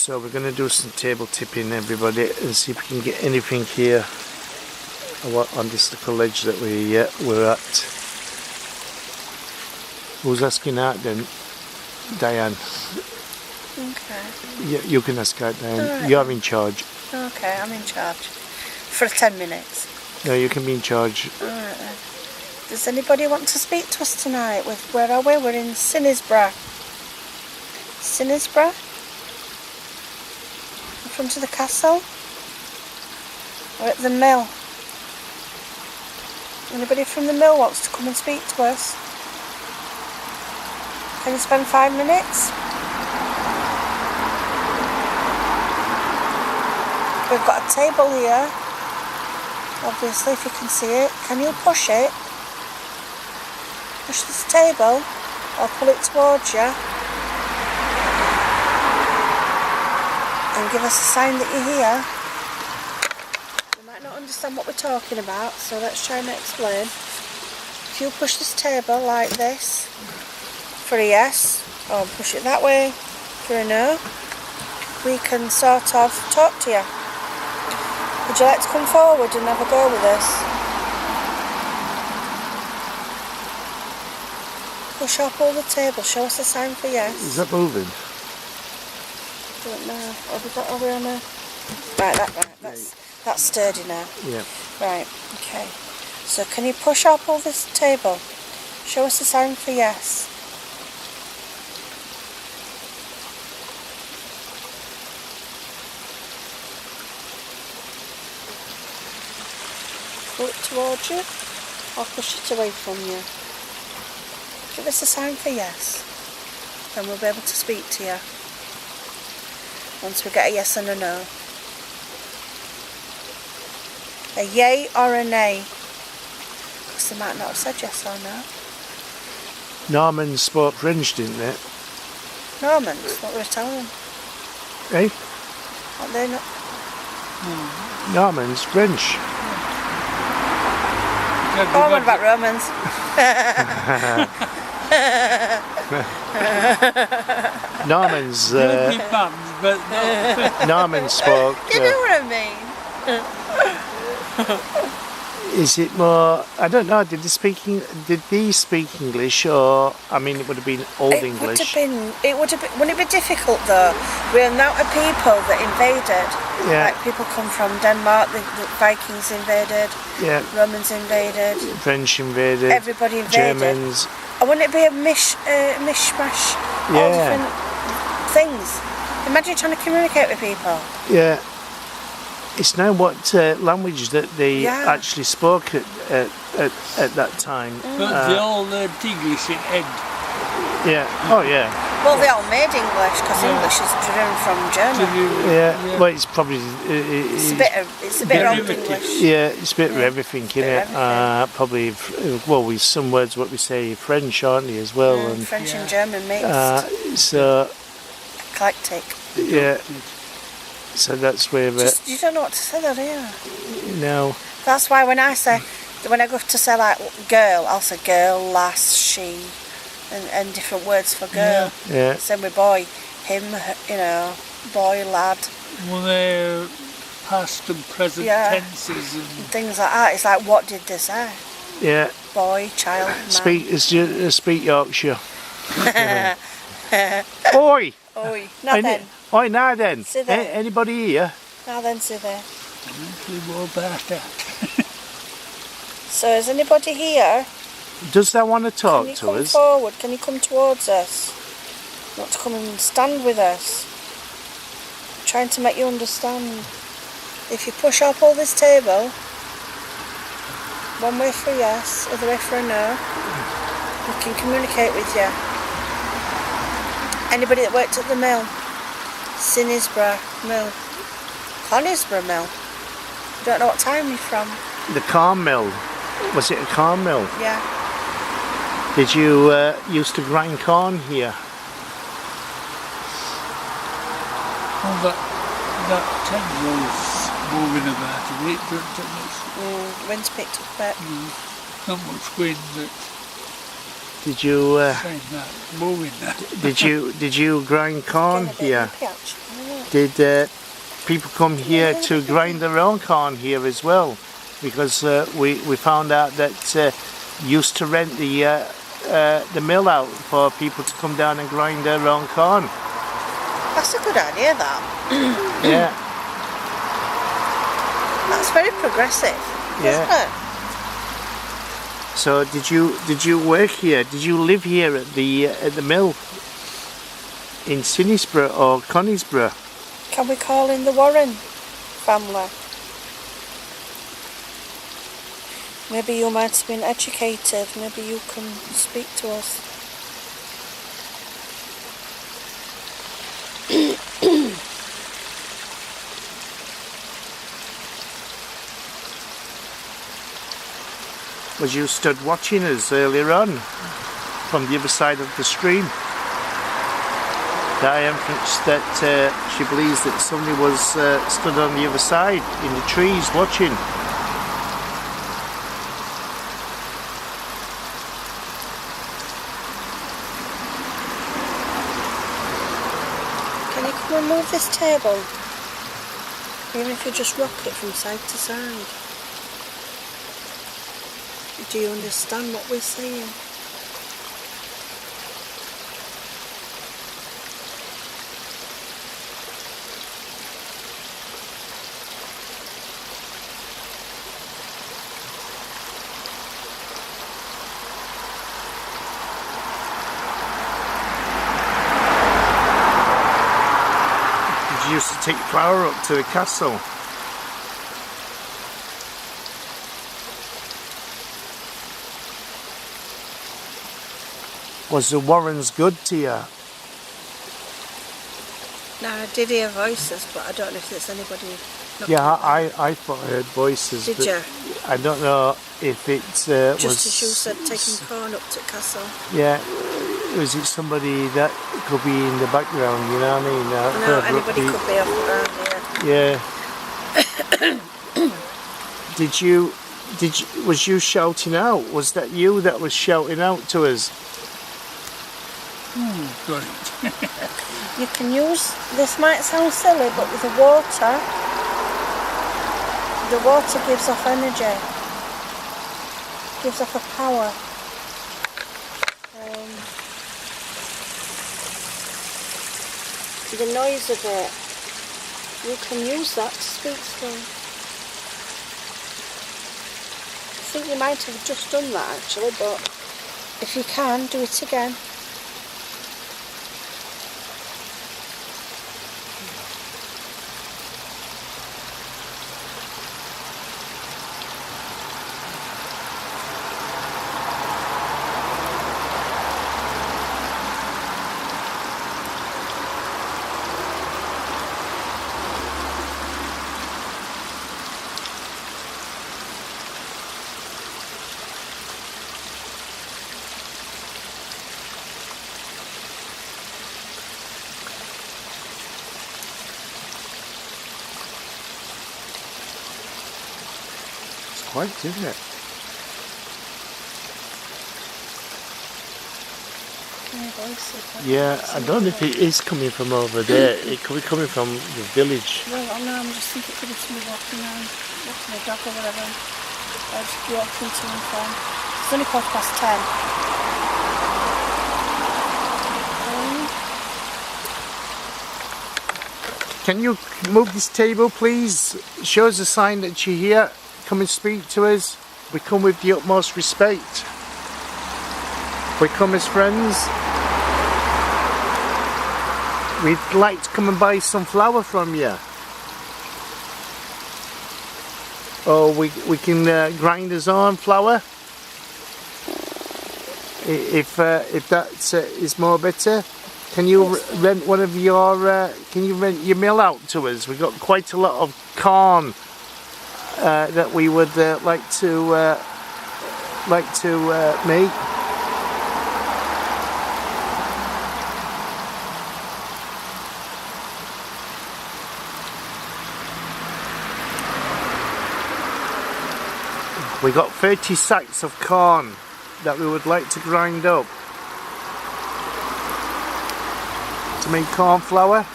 So we're going to do some table tipping, everybody, and see if we can get anything here on this little ledge that we're at. Who's asking out then? Diane. Okay. Yeah, you can ask out, Diane. Right. You're in charge. Okay, I'm in charge. For 10 minutes. No, you can be in charge. Alright then. Does anybody want to speak to us tonight? Where are we? We're in Conisbrough. Conisbrough? In front of the castle? We're at the mill. Anybody from the mill wants to come and speak to us? Can you spend 5 minutes? We've got a table here. Obviously, if you can see it. Can you push it? Push this table. I'll pull it towards you. And give us a sign that you're here. You might not understand what we're talking about, so let's try and explain. If you push this table like this for a yes, or push it that way for a no, we can sort of talk to you. Would you like to come forward and have a go with us? Push up all the table, show us a sign for yes. Is that moving? Don't know. Are we on a... Right, that's sturdy now. Yeah. Right, okay. So can you push up all this table? Show us a sign for yes. Pull it towards you, or push it away from you. Give us a sign for yes, then we'll be able to speak to you. Once we get a yes and a no. A yay or a nay. Because they might not have said yes or no. Normans spoke French, didn't they? Normans, what we were telling them. Eh? Aren't they not? Normans, French. Oh, what about Romans? Normans, but Normans spoke. You know what I mean? Is it more? I don't know. Did they speak English, or I mean, it would have been Old English. Wouldn't it be difficult though? We're now a people that invaded. Yeah. Like people come from Denmark, the Vikings invaded. Yeah. Romans invaded. French invaded. Everybody invaded. Germans. And wouldn't it be a mishmash? All different things. Imagine trying to communicate with people. Yeah. It's now what language that they actually spoke at that time. But they all learned English in end. Yeah. Oh yeah. Well, they all made English because English is driven from German. Yeah. Well, it's probably It's a bit old English. Yeah, it's a bit of everything, isn't it? Probably. Well, with some words, what we say French, aren't they, as well? And French and German mixed. So. Eclectic. Yeah. So that's where. You don't know what to say there, do you? No. That's why when I go to say like girl, I'll say girl, lass, she, and different words for girl. Yeah. Same with boy, him, boy, lad. Well, they're past and present tenses and things like that. It's like, what did they say? Yeah. Boy, child, man. Speak Yorkshire. Oi! Oi, now then. Oi, now then. Sit there. Anybody here? Now then, sit there. more about that. So is anybody here? Does they want to talk to us? Can you come forward? Can you come towards us? Not to come and stand with us. I'm trying to make you understand. If you push up all this table, one way for a yes, other way for a no, we can communicate with you. Anybody that worked at the mill? Conisbrough Mill. Conisbrough Mill. Don't know what time you're from. The corn mill. Was it a corn mill? Yeah. Did you used to grind corn here? Well, that tendrils moving about a bit, but Wind's picked up a bit. not much wind, but Did you Saying that, moving that. did you grind corn here? Did people come here to grind their own corn here as well? Because we found out that used to rent the mill out for people to come down and grind their own corn. That's a good idea, that. Yeah. That's very progressive, isn't it? So did you work here? Did you live here at the mill in Conisbrough or Conisbrough? Can we call in the Warren family? Maybe you might have been educated. Maybe you can speak to us. Was you stood watching us earlier on from the other side of the stream? That entrance that she believes that somebody was stood on the other side in the trees watching. Can you come and move this table? Even if you just rock it from side to side. Do you understand what we're saying? Did you used to take flour up to the castle? Was the Warrens good to you? No, I did hear voices, but I don't know if there's anybody. Yeah, I thought I heard voices. Did but you? I don't know if it Just was... as you said, taking corn up to castle. Yeah, was it somebody that could be in the background, you know what I mean? No, anybody could be off around here. Yeah. Was you shouting out? Was that you that was shouting out to us? Got it. You can use, this might sound silly, but with the water gives off energy, gives off a power. The noise of it, you can use that to speak through. I think you might have just done that actually, but if you can, do it again. Quite, isn't it? Yeah, I don't know if it is coming from over there. It could be coming from the village. Well, no, I'm just thinking it could be somebody walking around, walking a dog or whatever. Or just walking to and from. It's only 10:15. Can you move this table, please? Show us a sign that you're here. Come and speak to us. We come with the utmost respect. We come as friends. We'd like to come and buy some flour from you. Or we can grind us on flour. If that is more better. Can you rent one of your? Can you rent your mill out to us? We've got quite a lot of corn that we would like to make. We got 30 sacks of corn that we would like to grind up. to make corn flour.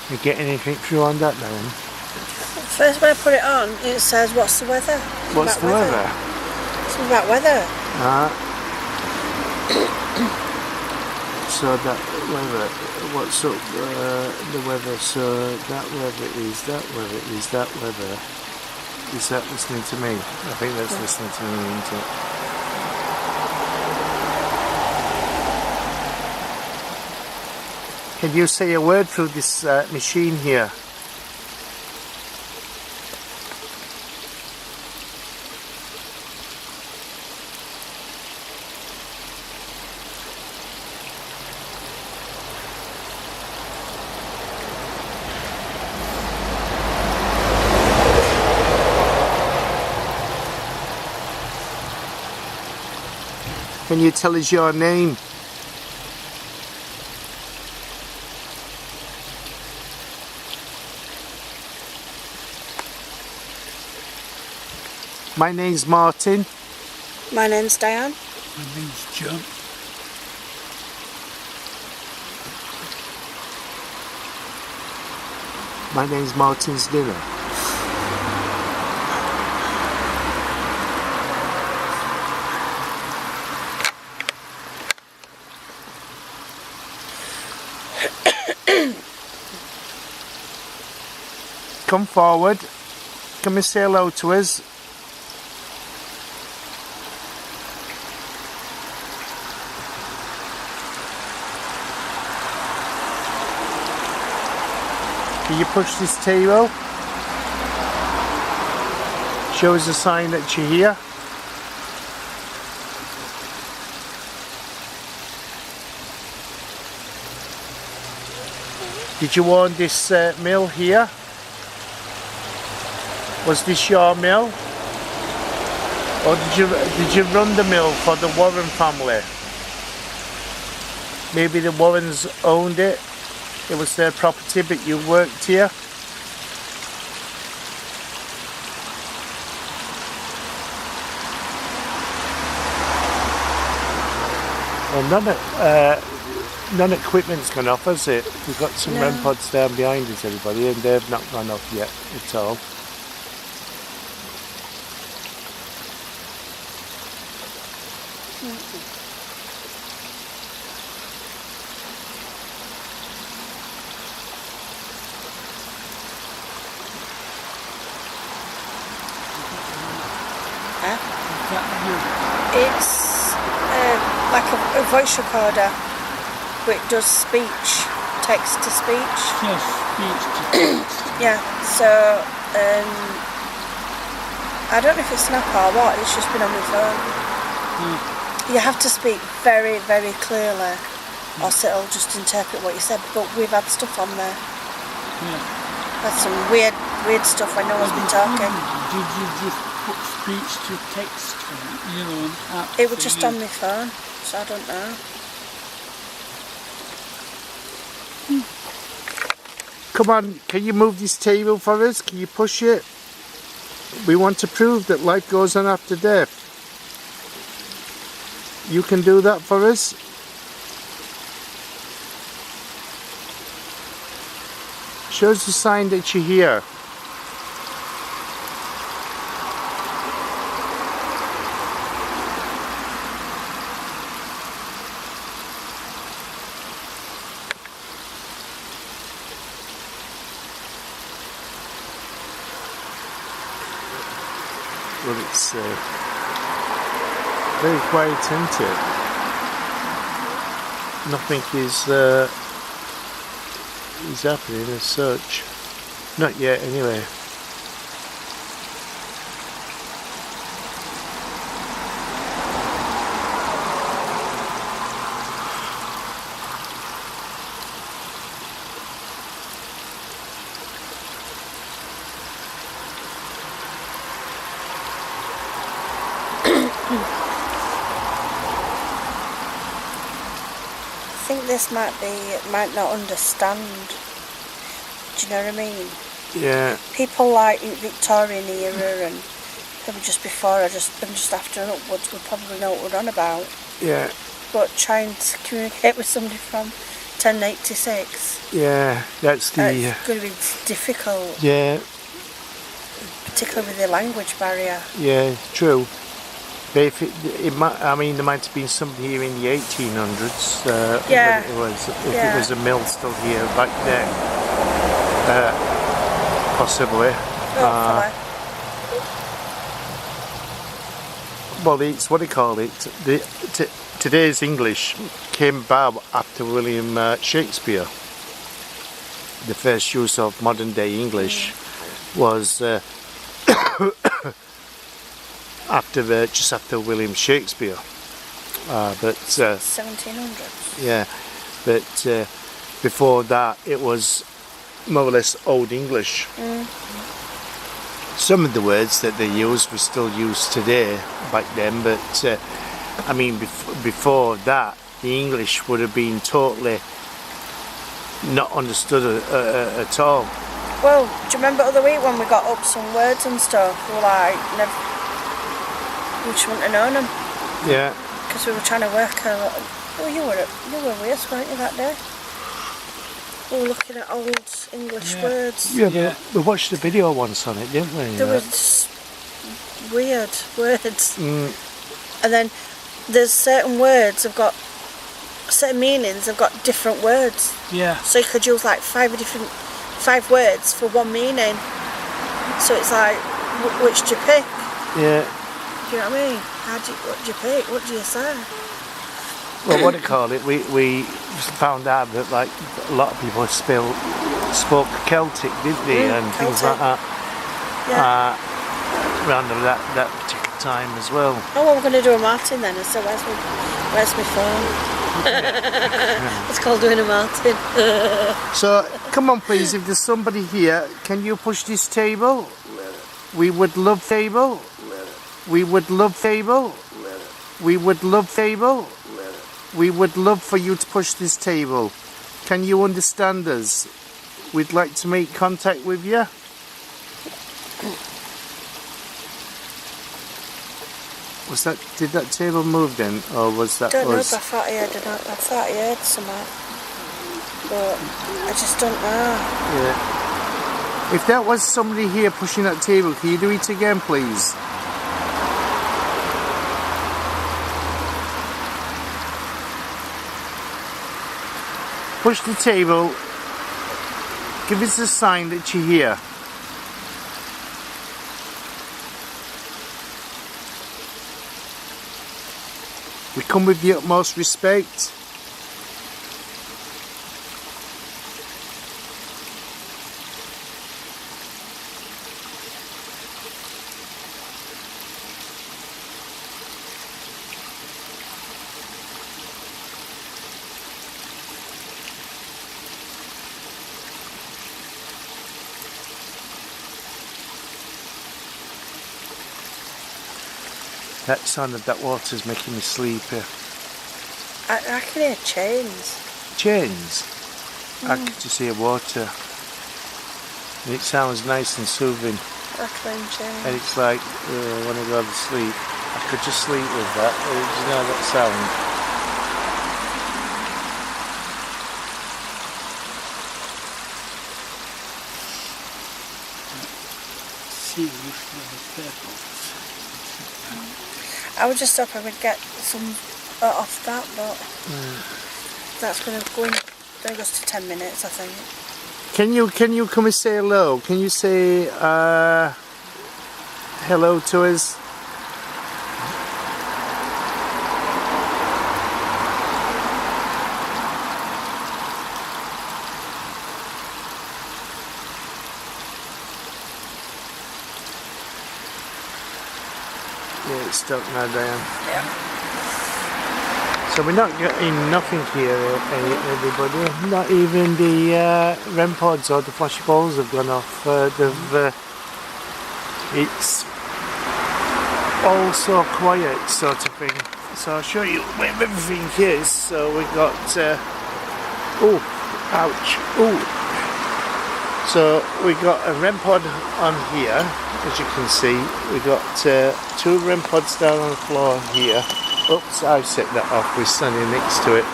You get anything through on that now? First when I put it on, it says, what's the weather? What's the weather? Something about weather. So that weather, what's up the weather, so that weather is, that weather is, that weather. Is that listening to me? I think that's listening to me, isn't it? Can you say a word through this machine here? Can you tell us your name? My name's Martin. My name's Diane. My name's John. My name's Martin's Dinner. Come forward. Come and say hello to us. Can you push this table? Show us a sign that you're here. Did you own this mill here? Was this your mill? Or did you run the mill for the Warren family? Maybe the Warrens owned it. It was their property, but you worked here. Well, none equipment's gone off, has it? We've got some REM pods down behind us, everybody, and they've not gone off yet at all. It's like a voice recorder, but it does speech, text to speech. Yes, speech to text. Yeah, so I don't know if it's an app or what, it's just been on my phone. You have to speak very, very clearly, or else it'll just interpret what you said, but we've had stuff on there. That's some weird stuff when no one's been talking. Did you just put speech to text, you know, an app? It was just on my phone, so I don't know. Come on, can you move this table for us? Can you push it? We want to prove that life goes on after death. You can do that for us? Show us the sign that you're here. Well, it's very quiet, isn't it? Nothing is happening as such. Not yet, anyway. think this might not understand. Do you know what I mean? Yeah. People like in Victorian era and probably just before and just after and upwards would probably know what we're on about. Yeah. But trying to communicate with somebody from 1086. Yeah, that's the. It's going to be difficult. Yeah. Particularly with the language barrier. Yeah, true. But if it might, I mean, there might have been somebody here in the 1800s. Yeah. When it was a mill still here back then. Possibly. Hopefully. Well, it's what do you call it? Today's English came about after William Shakespeare. The first use of modern day English was just after William Shakespeare. But 1700s. yeah, but before that it was more or less Old English. Some of the words that they used were still used today back then, but I mean before that the English would have been totally not understood at all. Well, do you remember the other week when we got up some words and stuff? We were like, we just wouldn't have known them. Yeah. Because we were trying to work a lot. Oh, you were with us, weren't you, that day? We were looking at old English words. Yeah, we watched a video once on it, didn't we? There was weird words. And then there's certain words have got certain meanings, have got different words. Yeah. So you could use like 5 words for one meaning. So it's like, which do you pick? Yeah. Do you know what I mean? What do you pick? What do you say? Well, what do you call it? We found out that like a lot of people spoke Celtic, didn't they, and things like that. Yeah. Around that particular time as well. Oh, well, we're going to do a Martin then. So where's my phone? It's called doing a Martin. So, come on please, if there's somebody here, can you push this table? We would love table. We would love table. We would love table. We would love for you to push this table. Can you understand us? We'd like to make contact with you. Did that table move then, or was that I don't know, us? but I thought I heard something, but I just don't know. Yeah. If that was somebody here pushing that table, can you do it again, please? Push the table. Give us a sign that you're here. We come with the utmost respect. That sound of that water is making me sleepy. I can hear chains. Chains? I can just hear water. And it sounds nice and soothing. Rattling chains. And it's like, when I go to sleep, I could just sleep with that. You know that sound? I would just hoping we'd get some off that, but that's going to go in. That goes to 10 minutes, I think. Can you come and say hello? Can you say hello to us? Yeah, it's stuck now, Diane. Yeah. So we're not getting nothing here, everybody. Not even the REM pods or the flash balls have gone off. It's all so quiet, sort of thing. So I'll show you where everything is. So we've got Oh, ouch. Oh. So we got a REM pod on here, as you can see. We got 2 REM pods down on the floor here. Oops, I set that off. We're standing next to it.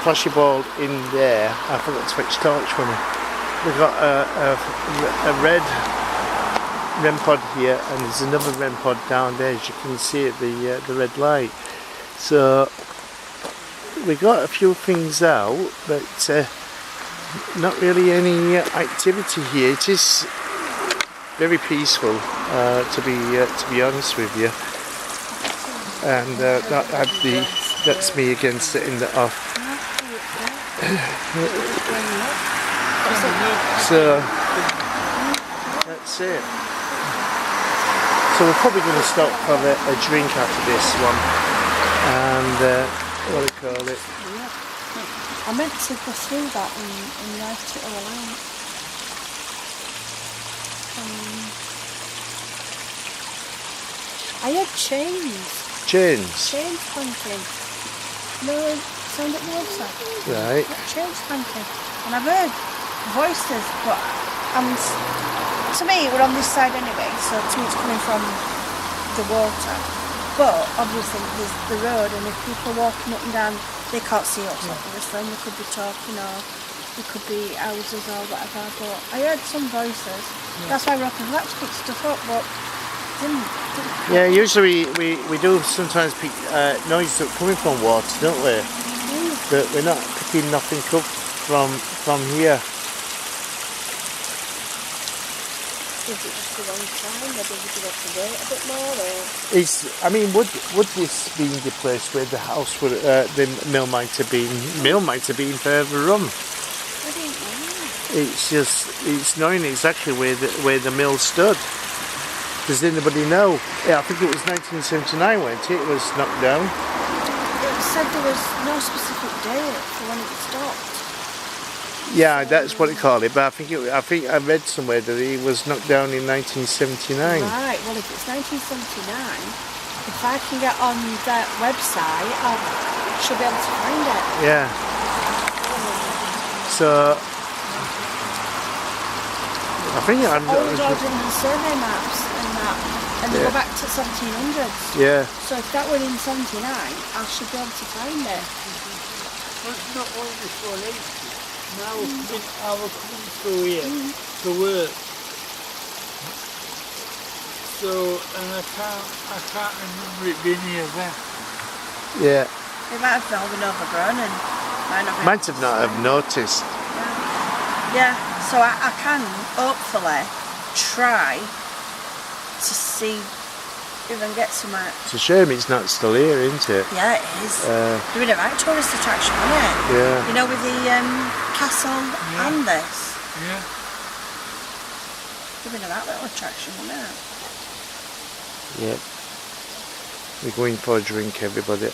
Flashy ball in there. I forgot to fetch torch for me. We got a red REM pod here, and there's another REM pod down there, as you can see at the red light. So we got a few things out, but not really any activity here. It is very peaceful, to be honest with you. And that's me again setting that off. So that's it. So we're probably going to stop for a drink after this one, and what do you call it? I meant to go through that and write it all out. I had chains. Chains? Chains clanking. No, sound at water. Right. Chains clanking. And I've heard voices, but to me it were on this side anyway, so to me it's coming from the water. But obviously there's the road, and if people are walking up and down, they can't see us, obviously, and they could be talking, or it could be houses or whatever. But I heard some voices. That's why we're up and let's pick stuff up, but didn't. Yeah, usually we do sometimes pick noises that are coming from water, don't we? But we're not picking nothing up from here. Is it just the wrong time? Maybe we could have to wait a bit more? Or? I mean, would this be the place where the house would, the mill might have been? Mill might have been further on. I don't know. It's knowing exactly where the mill stood. Does anybody know? Yeah, I think it was 1979, wasn't it? It was knocked down. It said there was no specific date for when it stopped. Yeah, that's what they call it. But I think I read somewhere that it was knocked down in 1979. Right. Well, if it's 1979, if I can get on that website, I should be able to find it. Yeah. So I think I'm old ordnance survey maps and that, and they go back to 1700s. Yeah. So if that were in 79, I should be able to find it. Well, it's not only for late. Now I was coming through here to work. So, and I can't remember it being here then. Yeah. It might have been overgrown and might have not have noticed. Yeah. So I can hopefully try to see if I can get somewhere. It's a shame it's not still here, isn't it? Yeah, it is. Doing a right tourist attraction, isn't it? Yeah. You know, with the castle and this. Yeah. Doing a right little attraction, isn't it? Yep. We're going for a drink, everybody.